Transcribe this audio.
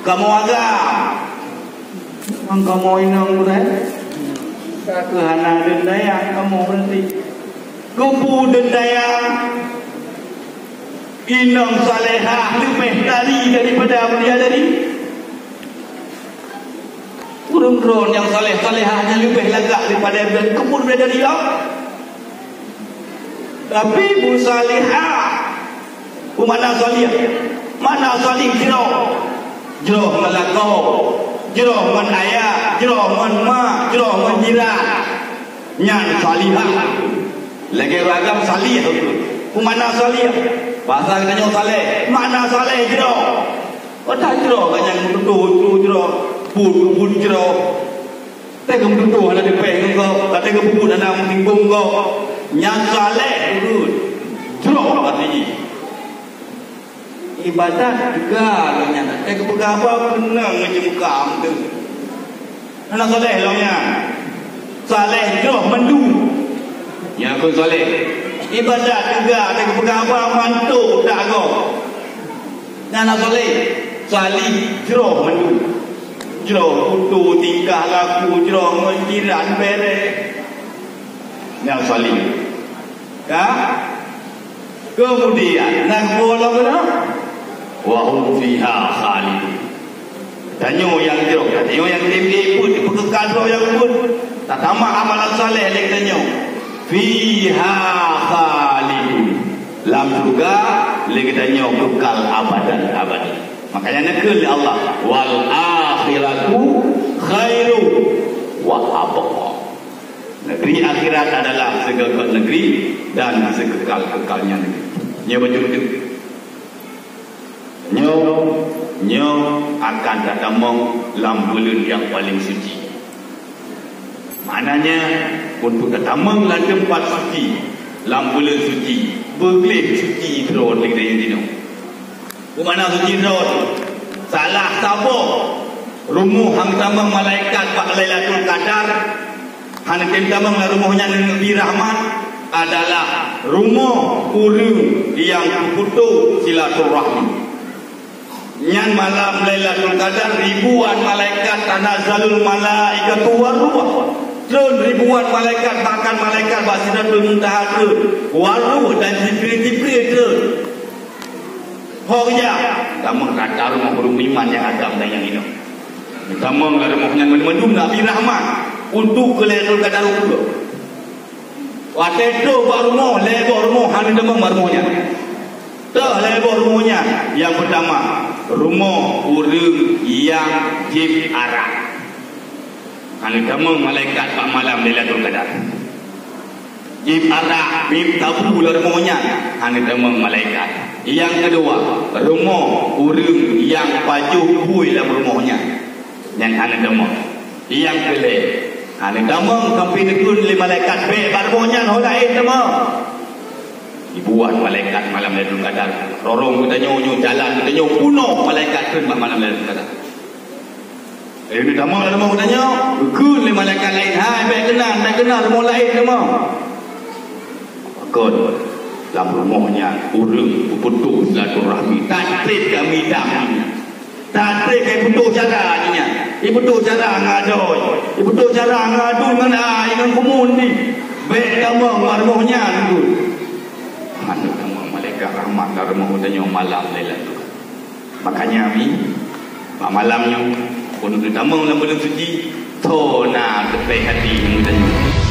kamu agak kamu inang berai kehana dendayang kamu berarti kubu dendayang inang salehah lebih daripada bidadari. Urun-urun yang salehahnya lebih lagak daripada kebun bidadari. Tapi bu salihah mana salih? Mana salih jero melakau, jero man ayah, jero man mak, jero man jiran. Nyan salihah. Lagi ragam salih tu. Mana salih? Bahasa katanya saleh. Mana saleh jero? Pada jero kan yang betul jero. Pun jero. Tak betul ada depeng kau, kata ke pun ada timbung kau. Nyan saleh tu. Jero artinya. Ibadat juga nyata. Tak kepegang apa kena ngejemukam tu. Anak saleh lawnya. Saleh jero mendu. Ya aku saleh. Ibadat juga tak kepegang apa mantu tak kau. Anak saleh. Salih jero mendu. Jero putu tingkah laku jero menjiran bere. Yang salih. Ya. Kemudian nak bola mana? Wa hum fiha khalidun. Tanyo yang jero, tanyo yang tembe pun dipekekal roh yang pun. Tak tamak amalan saleh lek tanyo. Fiha khalidun. Lam surga lek tanyo kekal abadan abadi. Makanya nakal Allah wal akhiratu khairu wa abqa. Negeri akhirat adalah segala negeri dan sekekal-kekalnya negeri. Nya betul-betul. Nyo akan datang lam bulan yang paling suci. Maknanya untuk datang lah tempat suci, lam bulan suci, bergelih suci terus lagi dari dino. Mana suci terus? Salah sabo. Rumuh hang tamang malaikat pak Lailatul Qadar. Han tamang lah rumuhnya Nabi Rahmat adalah rumuh urang yang putus silaturahmi. Nyan malam Lailatul Qadar ribuan malaikat tanazzalul malaikatu waruh. Terus ribuan malaikat bahkan malaikat Sidratul Muntaha waruh dan Jibril terus. Hoknya kamu kata rumah iman yang agam dan yang ini. Kamu lah rumahnya mendum Nabi Rahmat untuk ke Lailatul Qadar pula. Waktu itu baru mau lebar rumah hani demam rumahnya. Dah lebar rumahnya yang pertama rumah urang yang jib arah. Hani demam malaikat pak malam Lailatul Qadar. Jib arah bib tabu lah rumahnya hani demam malaikat. Yang kedua rumah urang yang pajuh bui lah rumahnya yang hani demam. Yang kelih hani demam sampai dekun le malaikat be rumahnya holai demam. Dibuat malaikat malam Lailatul Qadar. Rorong kita nyo jalan kita nyo punuh malaikat ke malam Lailatul Qadar. Ini damang lah demam kita nyo. Kun le malaikat lain. Hai baik kenal rumah lain demam. Kun dalam rumahnya urang putus silaturahmi. Tak trip kami damnya. Tak trip kami putus caranya. Putus cara ngadoi. Putus cara ngadu dengan ai dengan kumun ni. Baik damang rumahnya tu. Mana nama malaikat rahmat dan rumah hudanya malam Lailatul. Makanya kami malamnya pun utama dalam bulan suci tona tepi hati hudanya.